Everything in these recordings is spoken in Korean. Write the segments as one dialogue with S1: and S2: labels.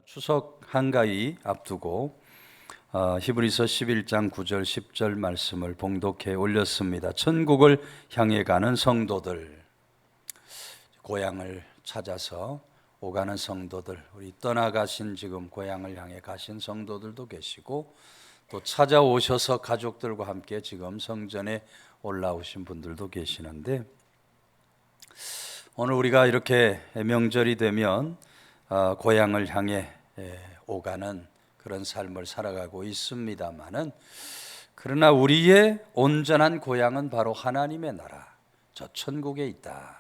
S1: 추석 한가위 앞두고 히브리서 11장 9절 10절 말씀을 봉독해 올렸습니다. 천국을 향해 가는 성도들, 고향을 찾아서 오가는 성도들, 우리 떠나가신 지금 고향을 향해 가신 성도들도 계시고, 또 찾아오셔서 가족들과 함께 지금 성전에 올라오신 분들도 계시는데, 오늘 우리가 이렇게 명절이 되면 고향을 향해 오가는 그런 삶을 살아가고 있습니다마는, 그러나 우리의 온전한 고향은 바로 하나님의 나라, 저 천국에 있다.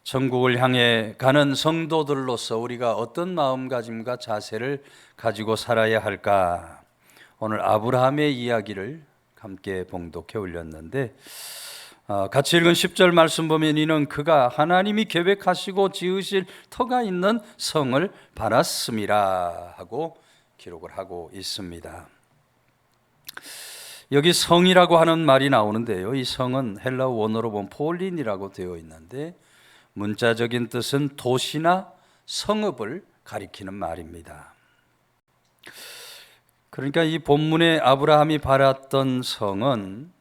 S1: 천국을 향해 가는 성도들로서 우리가 어떤 마음가짐과 자세를 가지고 살아야 할까? 오늘 아브라함의 이야기를 함께 봉독해 올렸는데, 같이 읽은 10절 말씀 보면, 이는 그가 하나님이 계획하시고 지으실 터가 있는 성을 바랐음이라 하고 기록을 하고 있습니다. 여기 성이라고 하는 말이 나오는데요, 이 성은 헬라어 원어로 보면 폴린이라고 되어 있는데, 문자적인 뜻은 도시나 성읍을 가리키는 말입니다. 그러니까 이 본문에 아브라함이 바랐던 성은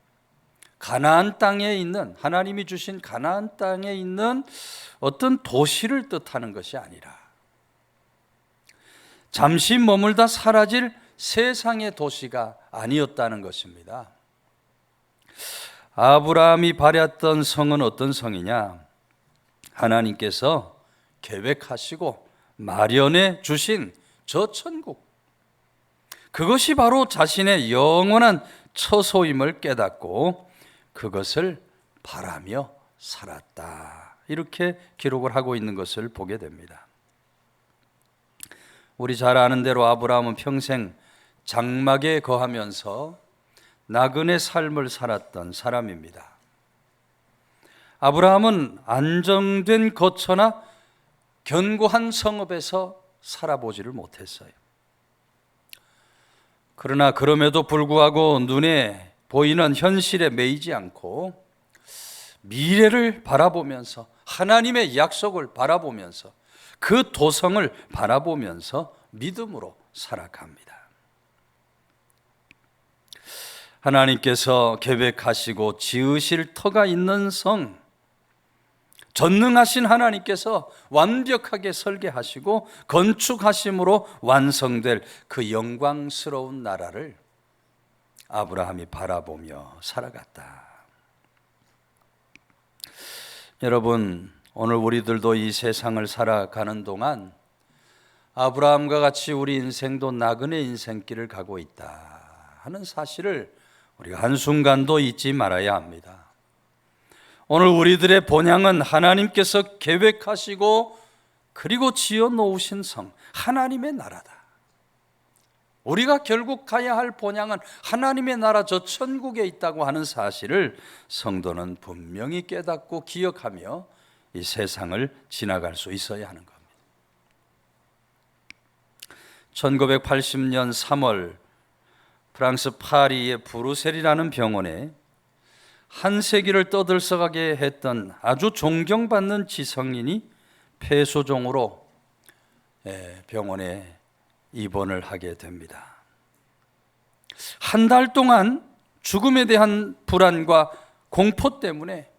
S1: 가나안 땅에 있는, 하나님이 주신 가나안 땅에 있는 어떤 도시를 뜻하는 것이 아니라 잠시 머물다 사라질 세상의 도시가 아니었다는 것입니다. 아브라함이 바랐던 성은 어떤 성이냐? 하나님께서 계획하시고 마련해 주신 저 천국, 그것이 바로 자신의 영원한 처소임을 깨닫고 그것을 바라며 살았다, 이렇게 기록을 하고 있는 것을 보게 됩니다. 우리 잘 아는 대로 아브라함은 평생 장막에 거하면서 나그네 삶을 살았던 사람입니다. 아브라함은 안정된 거처나 견고한 성읍에서 살아보지를 못했어요. 그러나 그럼에도 불구하고 눈에 보이는 현실에 매이지 않고 미래를 바라보면서, 하나님의 약속을 바라보면서, 그 도성을 바라보면서 믿음으로 살아갑니다. 하나님께서 계획하시고 지으실 터가 있는 성, 전능하신 하나님께서 완벽하게 설계하시고 건축하심으로 완성될 그 영광스러운 나라를 아브라함이 바라보며 살아갔다. 여러분, 오늘 우리들도 이 세상을 살아가는 동안 아브라함과 같이 우리 인생도 나그네 인생길을 가고 있다 하는 사실을 우리가 한순간도 잊지 말아야 합니다. 오늘 우리들의 본향은 하나님께서 계획하시고 그리고 지어 놓으신 성, 하나님의 나라다. 우리가 결국 가야 할 본향은 하나님의 나라, 저 천국에 있다고 하는 사실을 성도는 분명히 깨닫고 기억하며 이 세상을 지나갈 수 있어야 하는 겁니다. 1980년 3월 프랑스 파리의 브루셀이라는 병원에 한 세기를 떠들썩하게 했던 아주 존경받는 지성인이 폐소종으로 병원에 입원을 하게 됩니다. 한 달 동안 죽음에 대한 불안과 공포 때문에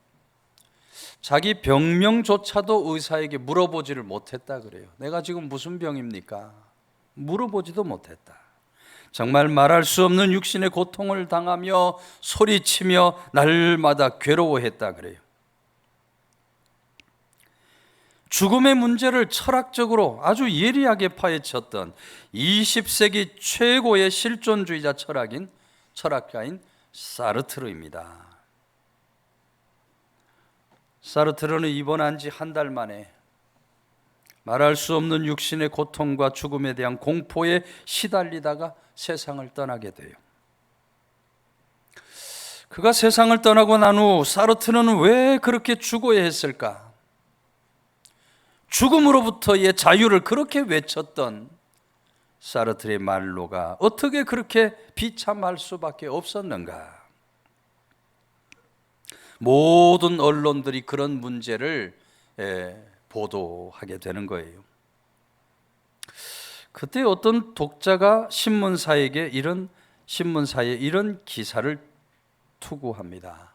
S1: 자기 병명조차도 의사에게 물어보지를 못했다 그래요. 내가 지금 무슨 병입니까? 물어보지도 못했다. 정말 말할 수 없는 육신의 고통을 당하며 소리치며 날마다 괴로워했다 그래요. 죽음의 문제를 철학적으로 아주 예리하게 파헤쳤던 20세기 최고의 실존주의자 철학가인 사르트르입니다. 사르트르는 입원한 지 한 달 만에 말할 수 없는 육신의 고통과 죽음에 대한 공포에 시달리다가 세상을 떠나게 돼요. 그가 세상을 떠나고 난 후 사르트르는 왜 그렇게 죽어야 했을까? 죽음으로부터의 자유를 그렇게 외쳤던 사르트르의 말로가 어떻게 그렇게 비참할 수밖에 없었는가? 모든 언론들이 그런 문제를 보도하게 되는 거예요. 그때 어떤 독자가 신문사에 이런 기사를 투구합니다.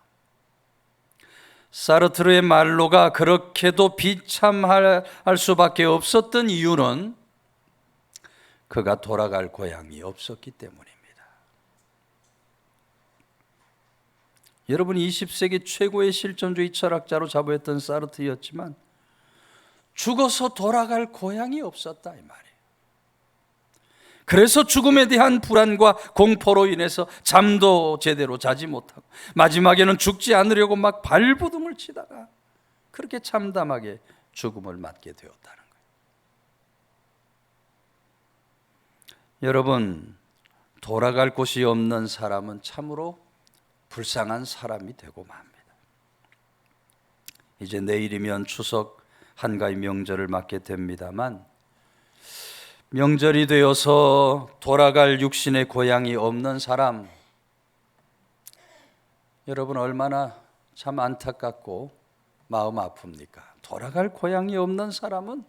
S1: 사르트르의 말로가 그렇게도 비참할 수밖에 없었던 이유는 그가 돌아갈 고향이 없었기 때문입니다. 여러분, 20세기 최고의 실존주의 철학자로 자부했던 사르트르였지만 죽어서 돌아갈 고향이 없었다 이 말이에요. 그래서 죽음에 대한 불안과 공포로 인해서 잠도 제대로 자지 못하고 마지막에는 죽지 않으려고 막 발버둥을 치다가 그렇게 참담하게 죽음을 맞게 되었다는 거예요. 여러분, 돌아갈 곳이 없는 사람은 참으로 불쌍한 사람이 되고 맙니다. 이제 내일이면 추석 한가위 명절을 맞게 됩니다만 명절이 되어서 돌아갈 육신의 고향이 없는 사람, 여러분 얼마나 참 안타깝고 마음 아픕니까? 돌아갈 고향이 없는 사람은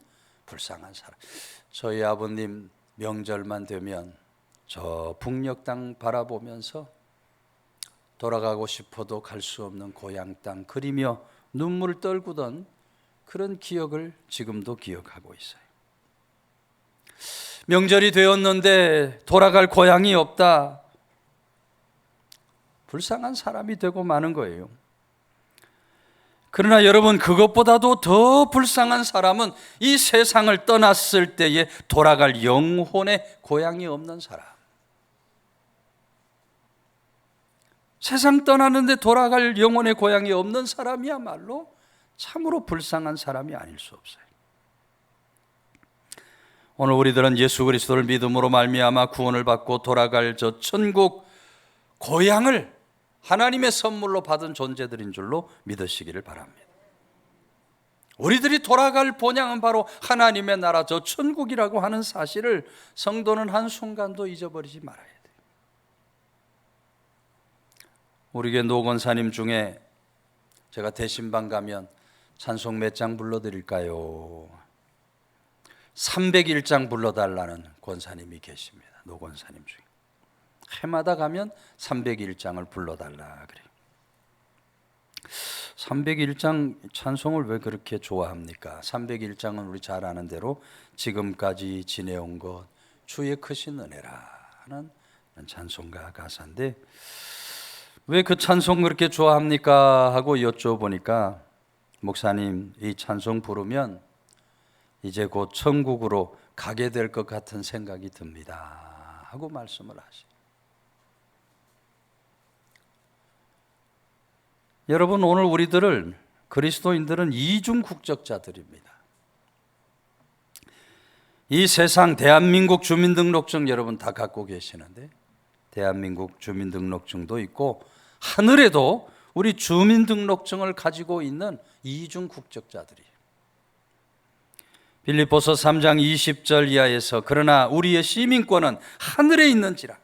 S1: 불쌍한 사람. 저희 아버님 명절만 되면 저 북녘 땅 바라보면서 돌아가고 싶어도 갈 수 없는 고향 땅 그리며 눈물을 떨구던 그런 기억을 지금도 기억하고 있어요. 명절이 되었는데 돌아갈 고향이 없다. 불쌍한 사람이 되고 마는 거예요. 그러나 여러분, 그것보다도 더 불쌍한 사람은 이 세상을 떠났을 때에 돌아갈 영혼의 고향이 없는 사람. 세상 떠나는데 돌아갈 영혼의 고향이 없는 사람이야말로 참으로 불쌍한 사람이 아닐 수 없어요. 오늘 우리들은 예수 그리스도를 믿음으로 말미암아 구원을 받고 돌아갈 저 천국 고향을 하나님의 선물로 받은 존재들인 줄로 믿으시기를 바랍니다. 우리들이 돌아갈 본향은 바로 하나님의 나라 저 천국이라고 하는 사실을 성도는 한순간도 잊어버리지 말아야 돼요. 우리 교회 노 권사님 중에 제가 대신방 가면 찬송 몇 장 불러드릴까요? 301장 불러달라는 권사님이 계십니다. 노 권사님 중에 해마다 가면 301장을 불러달라 그래요. 301장 찬송을 왜 그렇게 좋아합니까? 301장은 우리 잘 아는 대로 지금까지 지내온 것 주의 크신 은혜라는 찬송가 가사인데 왜 그 찬송 그렇게 좋아합니까? 하고 여쭤보니까 목사님, 이 찬송 부르면 이제 곧 천국으로 가게 될 것 같은 생각이 듭니다 하고 말씀을 하시죠. 여러분, 오늘 우리들을 그리스도인들은 이중 국적자들입니다. 이 세상 대한민국 주민등록증 여러분 다 갖고 계시는데 대한민국 주민등록증도 있고 하늘에도 우리 주민등록증을 가지고 있는 이중 국적자들이에요. 빌립보서 3장 20절 이하에서 그러나 우리의 시민권은 하늘에 있는지라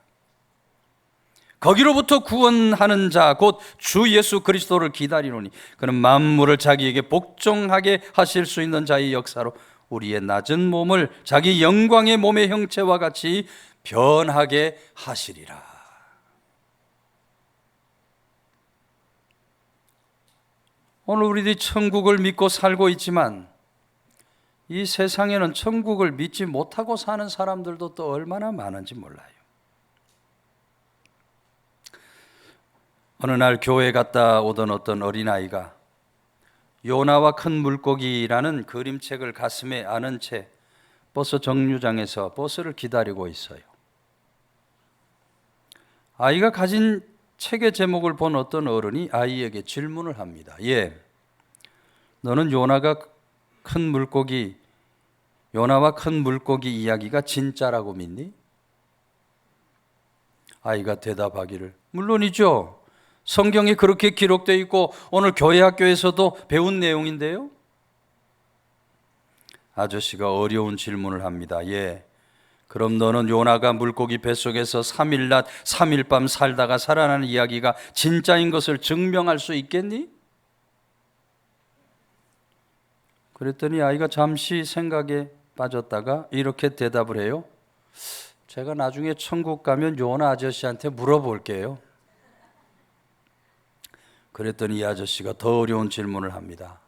S1: 거기로부터 구원하는 자 곧 주 예수 그리스도를 기다리노니 그는 만물을 자기에게 복종하게 하실 수 있는 자의 역사로 우리의 낮은 몸을 자기 영광의 몸의 형체와 같이 변하게 하시리라. 오늘 우리들이 천국을 믿고 살고 있지만 이 세상에는 천국을 믿지 못하고 사는 사람들도 또 얼마나 많은지 몰라요. 어느 날 교회 갔다 오던 어떤 어린아이가 요나와 큰 물고기라는 그림책을 가슴에 안은 채 버스 정류장에서 버스를 기다리고 있어요. 아이가 가진 책의 제목을 본 어떤 어른이 아이에게 질문을 합니다. 너는 요나와 큰 물고기 이야기가 진짜라고 믿니? 아이가 대답하기를 물론이죠. 성경에 그렇게 기록되어 있고 오늘 교회 학교에서도 배운 내용인데요. 아저씨가 어려운 질문을 합니다. 그럼 너는 요나가 물고기 뱃속에서 3일 낮 3일 밤 살다가 살아나는 이야기가 진짜인 것을 증명할 수 있겠니? 그랬더니 아이가 잠시 생각에 빠졌다가 이렇게 대답을 해요. 제가 나중에 천국 가면 요나 아저씨한테 물어볼게요. 그랬더니 이 아저씨가 더 어려운 질문을 합니다.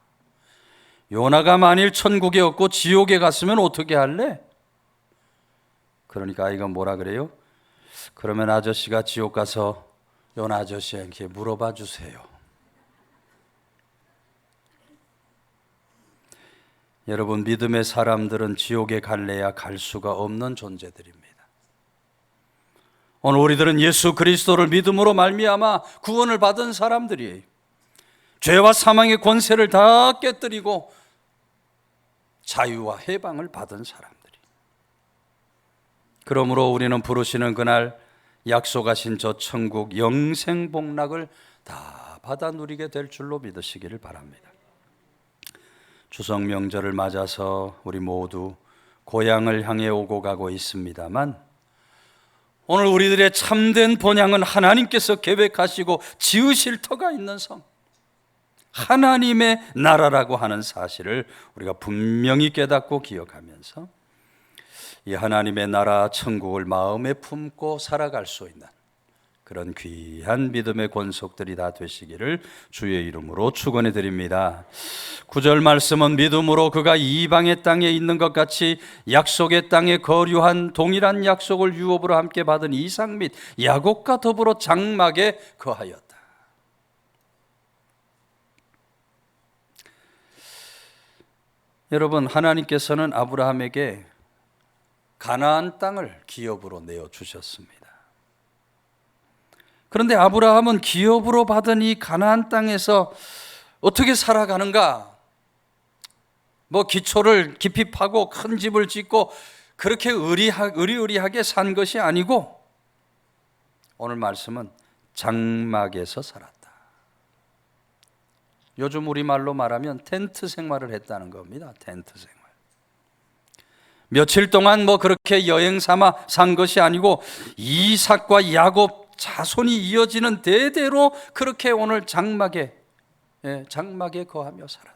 S1: 요나가 만일 천국에 없고 지옥에 갔으면 어떻게 할래? 그러니까 아이가 뭐라 그래요? 그러면 아저씨가 지옥 가서 요나 아저씨에게 물어봐 주세요. 여러분, 믿음의 사람들은 지옥에 갈래야 갈 수가 없는 존재들입니다. 오늘 우리들은 예수 그리스도를 믿음으로 말미암아 구원을 받은 사람들이에요. 죄와 사망의 권세를 다 깨뜨리고 자유와 해방을 받은 사람들이. 그러므로 우리는 부르시는 그날 약속하신 저 천국 영생복락을 다 받아 누리게 될 줄로 믿으시기를 바랍니다. 추석 명절을 맞아서 우리 모두 고향을 향해 오고 가고 있습니다만, 오늘 우리들의 참된 본향은 하나님께서 계획하시고 지으실 터가 있는 성, 하나님의 나라라고 하는 사실을 우리가 분명히 깨닫고 기억하면서 이 하나님의 나라 천국을 마음에 품고 살아갈 수 있는 그런 귀한 믿음의 권속들이 다 되시기를 주의 이름으로 축원해 드립니다. 9절 말씀은 믿음으로 그가 이방의 땅에 있는 것 같이 약속의 땅에 거류한 동일한 약속을 유업으로 함께 받은 이삭 및 야곱과 더불어 장막에 거하였다. 여러분, 하나님께서는 아브라함에게 가나안 땅을 기업으로 내어 주셨습니다. 그런데 아브라함은 기업으로 받은 이 가나안 땅에서 어떻게 살아가는가? 뭐 기초를 깊이 파고 큰 집을 짓고 그렇게 의리의리하게 산 것이 아니고, 오늘 말씀은 장막에서 살았다. 요즘 우리말로 말하면 텐트 생활을 했다는 겁니다. 텐트 생활. 며칠 동안 뭐 그렇게 여행 삼아 산 것이 아니고 이삭과 야곱 자손이 이어지는 대대로 그렇게 오늘 장막에 거하며 살았다.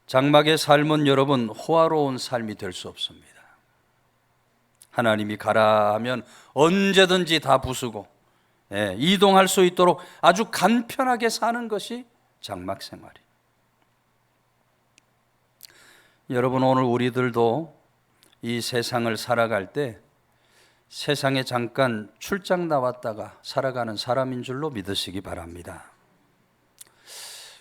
S1: 장막의 삶은 여러분 호화로운 삶이 될 수 없습니다. 하나님이 가라 하면 언제든지 다 부수고 이동할 수 있도록 아주 간편하게 사는 것이 장막 생활이에요. 여러분, 오늘 우리들도 이 세상을 살아갈 때 세상에 잠깐 출장 나왔다가 살아가는 사람인 줄로 믿으시기 바랍니다.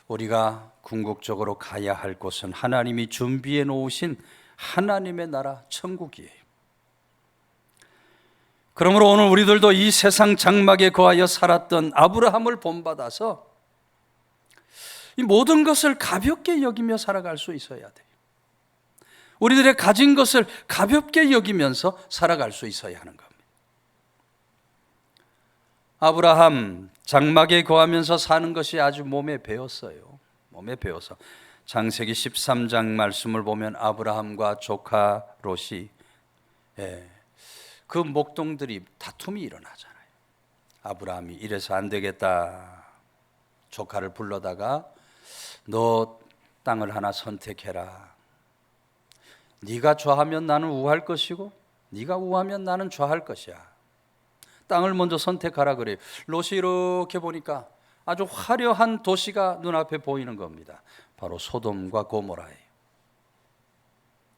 S1: 우리가 궁극적으로 가야 할 곳은 하나님이 준비해 놓으신 하나님의 나라 천국이에요. 그러므로 오늘 우리들도 이 세상 장막에 거하여 살았던 아브라함을 본받아서 이 모든 것을 가볍게 여기며 살아갈 수 있어야 돼요. 우리들의 가진 것을 가볍게 여기면서 살아갈 수 있어야 하는 겁니다. 아브라함 장막에 거하면서 사는 것이 아주 몸에 배었어요. 몸에 배워서 창세기 13장 말씀을 보면 아브라함과 조카 롯이 그 목동들이 다툼이 일어나잖아요. 아브라함이 이래서 안 되겠다. 조카를 불러다가 너 땅을 하나 선택해라. 네가 좌하면 나는 우할 것이고 네가 우하면 나는 좌할 것이야. 땅을 먼저 선택하라 그래요. 롯이 이렇게 보니까 아주 화려한 도시가 눈앞에 보이는 겁니다. 바로 소돔과 고모라예요.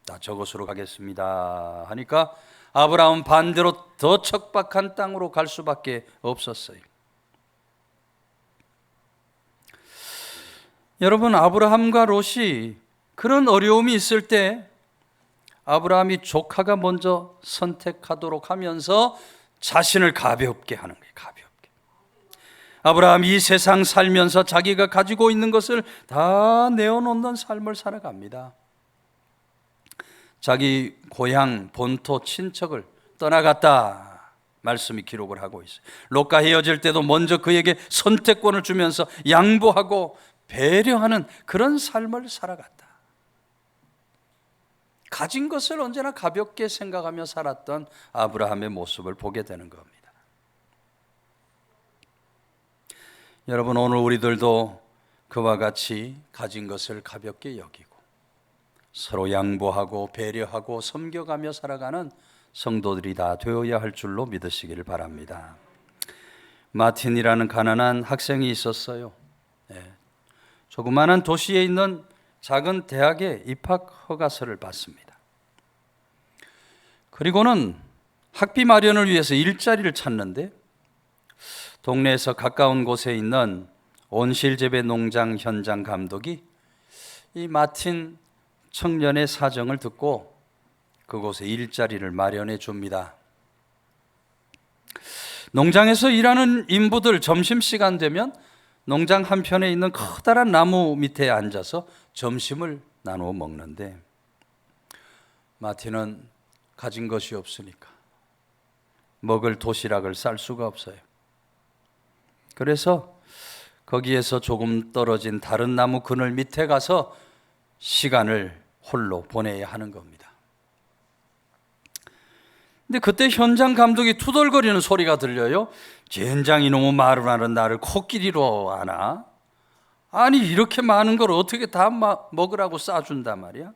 S1: 나 저곳으로 가겠습니다 하니까 아브라함은 반대로 더 척박한 땅으로 갈 수밖에 없었어요. 여러분, 아브라함과 롯이 그런 어려움이 있을 때 아브라함이 조카가 먼저 선택하도록 하면서 자신을 가볍게 하는 거예요. 가볍게. 아브라함이 이 세상 살면서 자기가 가지고 있는 것을 다 내어놓는 삶을 살아갑니다. 자기 고향, 본토, 친척을 떠나갔다 말씀이 기록을 하고 있어요. 롯과 헤어질 때도 먼저 그에게 선택권을 주면서 양보하고 배려하는 그런 삶을 살아갔다. 가진 것을 언제나 가볍게 생각하며 살았던 아브라함의 모습을 보게 되는 겁니다. 여러분, 오늘 우리들도 그와 같이 가진 것을 가볍게 여기고 서로 양보하고 배려하고 섬겨가며 살아가는 성도들이 다 되어야 할 줄로 믿으시길 바랍니다. 마틴이라는 가난한 학생이 있었어요. 조그마한 도시에 있는 작은 대학에 입학 허가서를 받습니다. 그리고는 학비 마련을 위해서 일자리를 찾는데 동네에서 가까운 곳에 있는 온실재배 농장 현장 감독이 이 마틴 청년의 사정을 듣고 그곳에 일자리를 마련해 줍니다. 농장에서 일하는 인부들 점심시간 되면 농장 한편에 있는 커다란 나무 밑에 앉아서 점심을 나누어 먹는데 마틴은 가진 것이 없으니까 먹을 도시락을 쌀 수가 없어요. 그래서 거기에서 조금 떨어진 다른 나무 그늘 밑에 가서 시간을 홀로 보내야 하는 겁니다. 근데 그때 현장 감독이 투덜거리는 소리가 들려요. 젠장 이놈의 말을 하는 나를 코끼리로 아나? 아니 이렇게 많은 걸 어떻게 다 먹으라고 싸준단 말이야?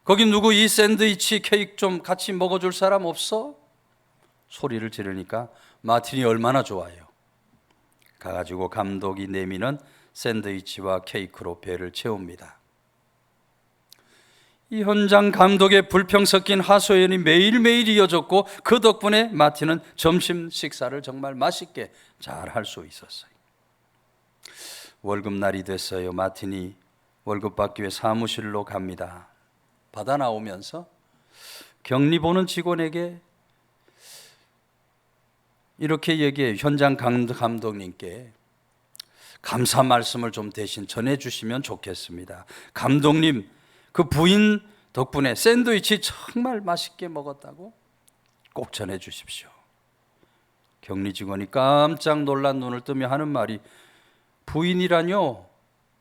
S1: 거기 누구 이 샌드위치 케이크 좀 같이 먹어줄 사람 없어? 소리를 지르니까 마틴이 얼마나 좋아요. 가가지고 감독이 내미는 샌드위치와 케이크로 배를 채웁니다. 이 현장 감독의 불평 섞인 하소연이 매일매일 이어졌고 그 덕분에 마틴은 점심 식사를 정말 맛있게 잘 할 수 있었어요. 월급날이 됐어요. 마틴이 월급 받기 위해 사무실로 갑니다. 받아 나오면서 격리 보는 직원에게 이렇게 얘기해요. 현장 감독님께 감사 말씀을 좀 대신 전해주시면 좋겠습니다. 감독님, 그 부인 덕분에 샌드위치 정말 맛있게 먹었다고 꼭 전해주십시오. 격리 직원이 깜짝 놀란 눈을 뜨며 하는 말이 부인이라뇨?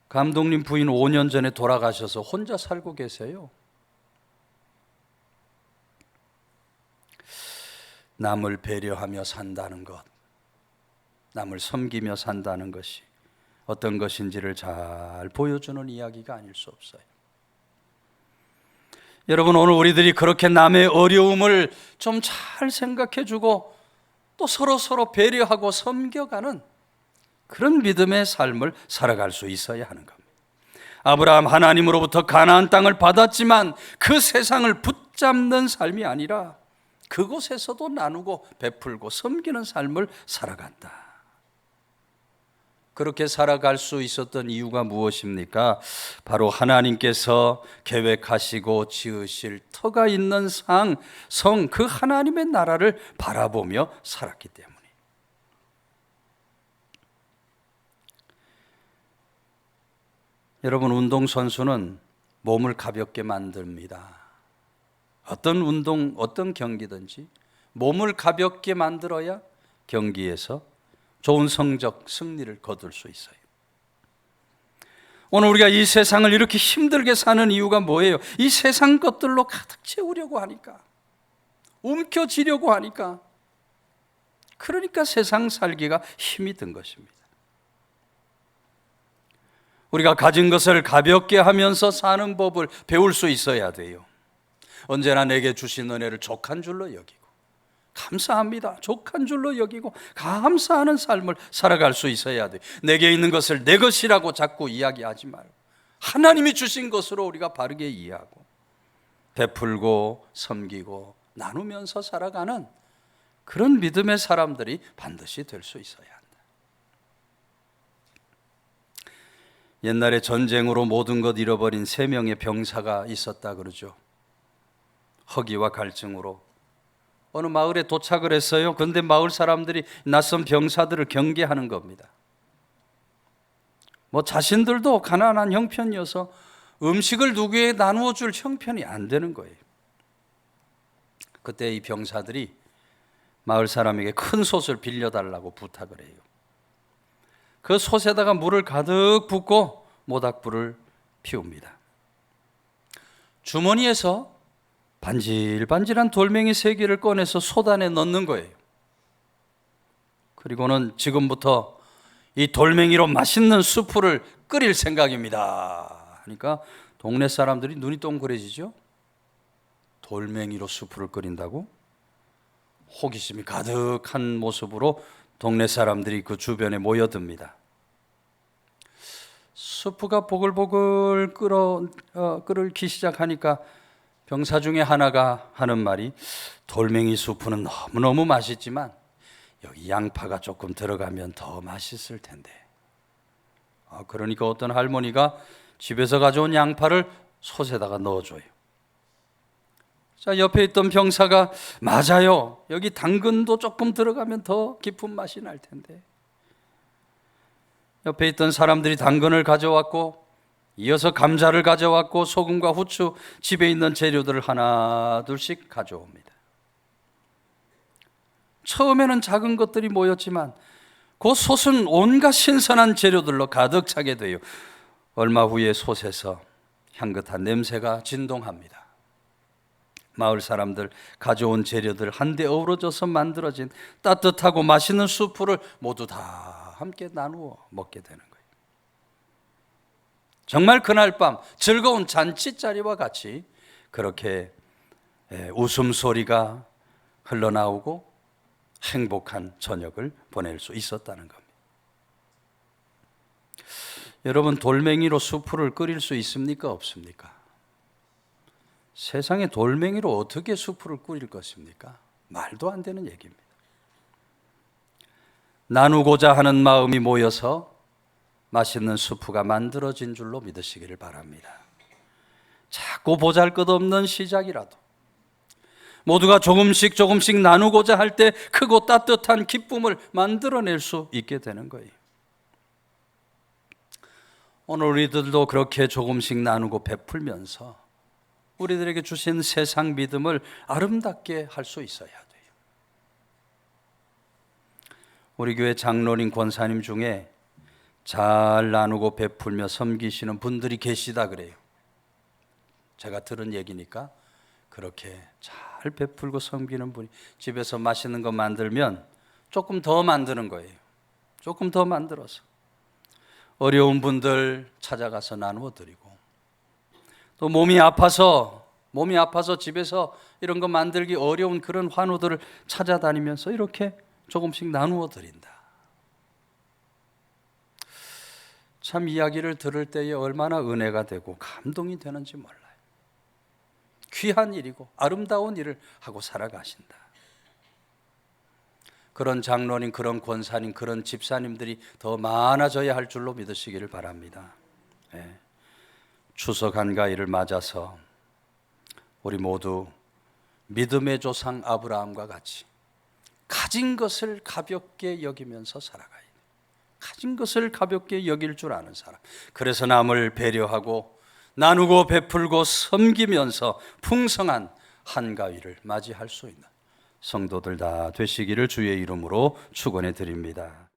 S1: 감독님 부인 5년 전에 돌아가셔서 혼자 살고 계세요. 남을 배려하며 산다는 것, 남을 섬기며 산다는 것이 어떤 것인지를 잘 보여주는 이야기가 아닐 수 없어요. 여러분, 오늘 우리들이 그렇게 남의 어려움을 좀 잘 생각해주고 또 서로 배려하고 섬겨가는 그런 믿음의 삶을 살아갈 수 있어야 하는 겁니다. 아브라함 하나님으로부터 가나안 땅을 받았지만 그 세상을 붙잡는 삶이 아니라 그곳에서도 나누고 베풀고 섬기는 삶을 살아간다. 그렇게 살아갈 수 있었던 이유가 무엇입니까? 바로 하나님께서 계획하시고 지으실 터가 있는 성, 그 하나님의 나라를 바라보며 살았기 때문에. 여러분, 운동선수는 몸을 가볍게 만듭니다. 어떤 운동, 어떤 경기든지 몸을 가볍게 만들어야 경기에서 좋은 성적, 승리를 거둘 수 있어요. 오늘 우리가 이 세상을 이렇게 힘들게 사는 이유가 뭐예요? 이 세상 것들로 가득 채우려고 하니까, 움켜쥐려고 하니까, 그러니까 세상 살기가 힘이 든 것입니다. 우리가 가진 것을 가볍게 하면서 사는 법을 배울 수 있어야 돼요. 언제나 내게 주신 은혜를 족한 줄로 여기고 감사합니다, 족한 줄로 여기고 감사하는 삶을 살아갈 수 있어야 돼요. 내게 있는 것을 내 것이라고 자꾸 이야기하지 말고 하나님이 주신 것으로 우리가 바르게 이해하고 베풀고 섬기고 나누면서 살아가는 그런 믿음의 사람들이 반드시 될 수 있어야 한다. 옛날에 전쟁으로 모든 것 잃어버린 3명의 병사가 있었다 그러죠. 허기와 갈증으로 어느 마을에 도착을 했어요. 그런데 마을 사람들이 낯선 병사들을 경계하는 겁니다. 자신들도 가난한 형편이어서 음식을 누구에게 나누어 줄 형편이 안 되는 거예요. 그때 이 병사들이 마을 사람에게 큰 솥을 빌려달라고 부탁을 해요. 그 솥에다가 물을 가득 붓고 모닥불을 피웁니다. 주머니에서 반질반질한 돌멩이 3개를 꺼내서 솥 안에 넣는 거예요. 그리고는 지금부터 이 돌멩이로 맛있는 수프를 끓일 생각입니다 하니까 동네 사람들이 눈이 동그래지죠. 돌멩이로 수프를 끓인다고? 호기심이 가득한 모습으로 동네 사람들이 그 주변에 모여듭니다. 수프가 보글보글 끓기 시작하니까 병사 중에 하나가 하는 말이, 돌멩이 수프는 너무너무 맛있지만 여기 양파가 조금 들어가면 더 맛있을 텐데. 그러니까 어떤 할머니가 집에서 가져온 양파를 솥에다가 넣어줘요. 자, 옆에 있던 병사가, 맞아요, 여기 당근도 조금 들어가면 더 깊은 맛이 날 텐데. 옆에 있던 사람들이 당근을 가져왔고, 이어서 감자를 가져왔고, 소금과 후추, 집에 있는 재료들을 하나 둘씩 가져옵니다. 처음에는 작은 것들이 모였지만 그 솥은 온갖 신선한 재료들로 가득 차게 돼요. 얼마 후에 솥에서 향긋한 냄새가 진동합니다. 마을 사람들 가져온 재료들 한데 어우러져서 만들어진 따뜻하고 맛있는 수프를 모두 다 함께 나누어 먹게 되는 거예요. 정말 그날 밤 즐거운 잔치자리와 같이 그렇게 웃음소리가 흘러나오고 행복한 저녁을 보낼 수 있었다는 겁니다. 여러분, 돌멩이로 수프를 끓일 수 있습니까? 없습니까? 세상에 돌멩이로 어떻게 수프를 끓일 것입니까? 말도 안 되는 얘기입니다. 나누고자 하는 마음이 모여서 맛있는 수프가 만들어진 줄로 믿으시기를 바랍니다. 자꾸 보잘것없는 시작이라도 모두가 조금씩 나누고자 할 때 크고 따뜻한 기쁨을 만들어낼 수 있게 되는 거예요. 오늘 우리들도 그렇게 조금씩 나누고 베풀면서 우리들에게 주신 세상 믿음을 아름답게 할 수 있어야 돼요. 우리 교회 장로님, 권사님 중에 잘 나누고 베풀며 섬기시는 분들이 계시다 그래요. 제가 들은 얘기니까 그렇게 잘 베풀고 섬기는 분이 집에서 맛있는 거 만들면 조금 더 만드는 거예요. 조금 더 만들어서 어려운 분들 찾아가서 나누어 드리고, 또 몸이 아파서 집에서 이런 거 만들기 어려운 그런 환우들을 찾아다니면서 이렇게 조금씩 나누어 드린다. 참 이야기를 들을 때에 얼마나 은혜가 되고 감동이 되는지 몰라요. 귀한 일이고 아름다운 일을 하고 살아가신다. 그런 장로님, 그런 권사님, 그런 집사님들이 더 많아져야 할 줄로 믿으시기를 바랍니다. 추석 한가위를 맞아서 우리 모두 믿음의 조상 아브라함과 같이 가진 것을 가볍게 여기면서 살아가야 돼요. 가진 것을 가볍게 여길 줄 아는 사람, 그래서 남을 배려하고 나누고 베풀고 섬기면서 풍성한 한가위를 맞이할 수 있는 성도들 다 되시기를 주의 이름으로 축원해 드립니다.